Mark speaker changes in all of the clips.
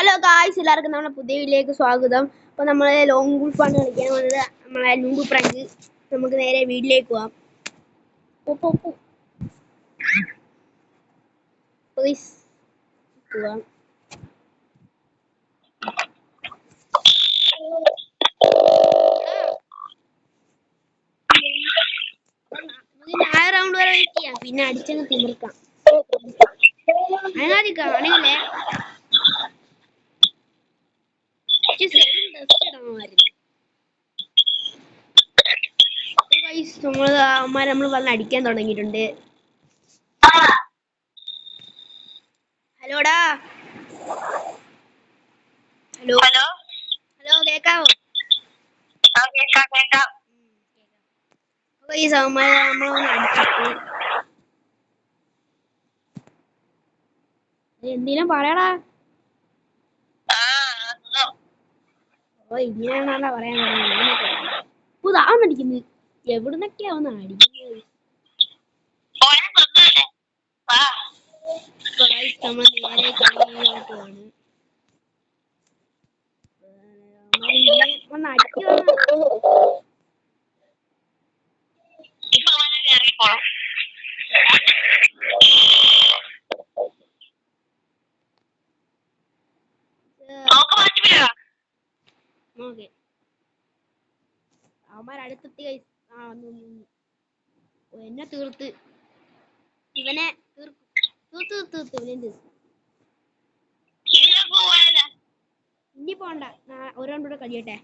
Speaker 1: Hello guys, എല്ലാവർക്കും നമ്മുടെ പുതിയ വീഡിയോയിലേക്ക് സ്വാഗതം. അപ്പോൾ നമ്മൾ ലോങ് ഗുൾഫാണ് കളിക്കാൻ വന്നത്. നമ്മളെ ലുങ്കു പ്രാങ്ക്. നമുക്ക് നേരെ വീഡിയോയിലേക്ക് പോവാം. പോവാം. റൗണ്ട് വരെ വെയിറ്റ് ചെയ്യാം, പിന്നെ അടിച്ചങ്ങ് തിമിർക്കാം. അനങ്ങാതില്ലേ നമ്മൾ വന്ന് അടിക്കാൻ തുടങ്ങിയിട്ടുണ്ട്. ഹലോടാ, ഹലോ ഹലോ ഹലോ, കേക്കാവോ? ഈ സൗമാരെ നമ്മളൊന്ന് അടിച്ചിട്ട് എന്തിനും പറയടാ. ഓ, ഇങ്ങനെയാണോ പറയാൻ അടിക്കുന്നത്? എവിടുന്നൊക്കെയാ ഒന്ന് അടിക്കുന്നത്? നമ്മൾ നേരെ കളിയാണ്. ഒന്ന് അടിക്കുക. അവന്മാരടുത്തെത്തി. എന്നെ തീർത്ത് ഇവനെ തീർത്ത് ഇനി പോണ്ട, ഒരാളൂടെ കഴിയട്ടെ.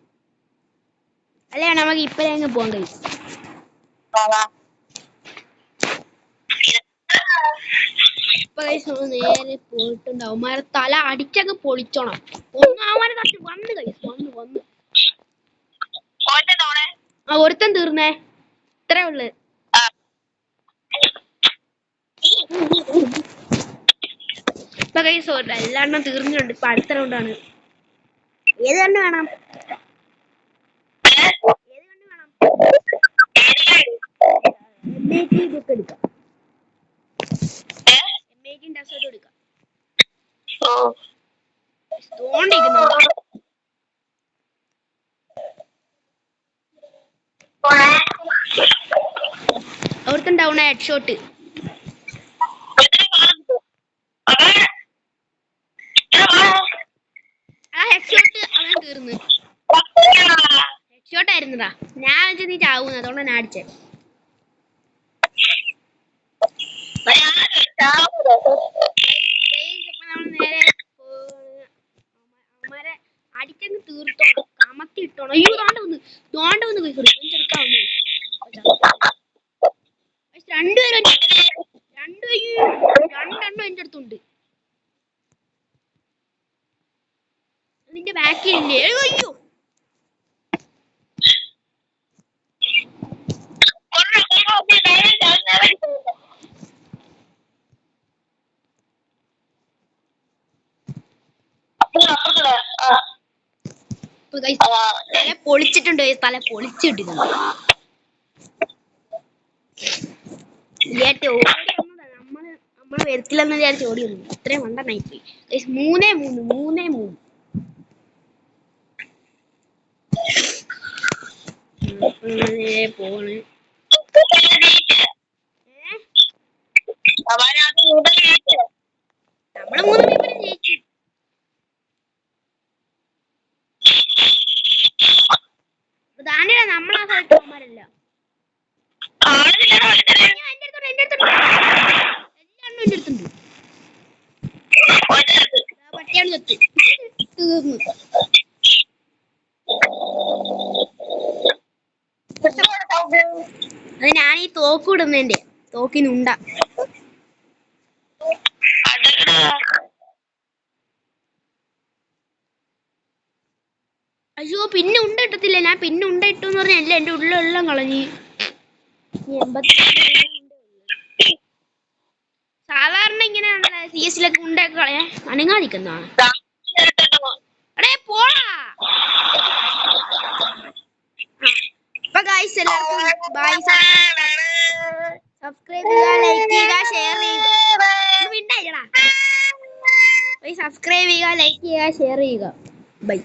Speaker 1: അല്ലേ നമുക്ക് ഇപ്പഴേ അങ്ങ് പോകാൻ കഴിയും. നേരെ പോയിട്ടുണ്ട്. അവന്മാരെ തല അടിച്ചൊക്കെ പൊളിച്ചോണം. അവന്മാരെ തട്ടി വന്ന് വന്ന് ഒരുത്തൻ തീർന്നേ. ഇത്രേ ഉള്ളു. ഇപ്പൊ കൈസ് എല്ലാണ്ണം തീർന്നിട്ടുണ്ട്. ഇപ്പൊ അടുത്ത റൗണ്ടാണ്. ഏത് കണ്ണ് വേണം? എടുക്കാം. അവർക്കും ഡൗൺ ഹെഡ് ഷോട്ട്. അവൻ തീർന്നു. ഹെഡ് ഷോട്ട് ആയിരുന്നടാ. ഞാൻ വെച്ച് നീ ചാവുന്നു, അതുകൊണ്ടാണ് ഞാൻ അടിച്ചത്. നേരെ അടിച്ചങ്ങ് തീർത്തോണം, കമത്തി ഇട്ടോണം. അയ്യോ, വന്ന് രണ്ടെണ്ണം എന്റെ അടുത്തുണ്ട്. നിന്റെ ബാക്കിലില്ലേ? അയ്യോ, പൊളിച്ചിട്ടുണ്ട്. തല പൊളിച്ചിട്ടിരുന്നു. നമ്മള് വരത്തില്ലെന്ന് വിചാരിച്ച് ഓടി വന്നു. ഇത്രയും വണ്ടെണ്ണായി പോയി. 3-3 പോണ്. നമ്മള് 3 പേരും ജയിച്ചു. ദാനിടാ, നമ്മളാ സ്ഥലത്തല്ല. പട്ടിയാണ് ചത്ത് തീർന്നു. അത് ഞാൻ ഈ തോക്കിടുന്നതിന്റെ തോക്കിനുണ്ട. അയ്യോ, പിന്നെ ഉണ്ട ഇട്ടത്തില്ല. ഞാൻ പിന്നെ ഉണ്ട ഇട്ടു എന്ന് പറഞ്ഞല്ല, എന്റെ ഉള്ളിലെല്ലാം കളഞ്ഞ്. സാധാരണ ഇങ്ങനെയാണല്ലോ CS ലൊക്കെ ഉണ്ടൊക്കെ കളയാ. അനങ്ങാതിക്കുന്നതാണ്. അപ്പൊ ഗൈസ്, എല്ലാവർക്കും ബൈ. സബ്സ്ക്രൈബ് ചെയ്യുക, ലൈക്ക് ചെയ്യുക, ഷെയർ ചെയ്യുക. സബ്സ്ക്രൈബ് ചെയ്യുക, ലൈക്ക് ചെയ്യുക, ഷെയർ ചെയ്യുക. ബൈ.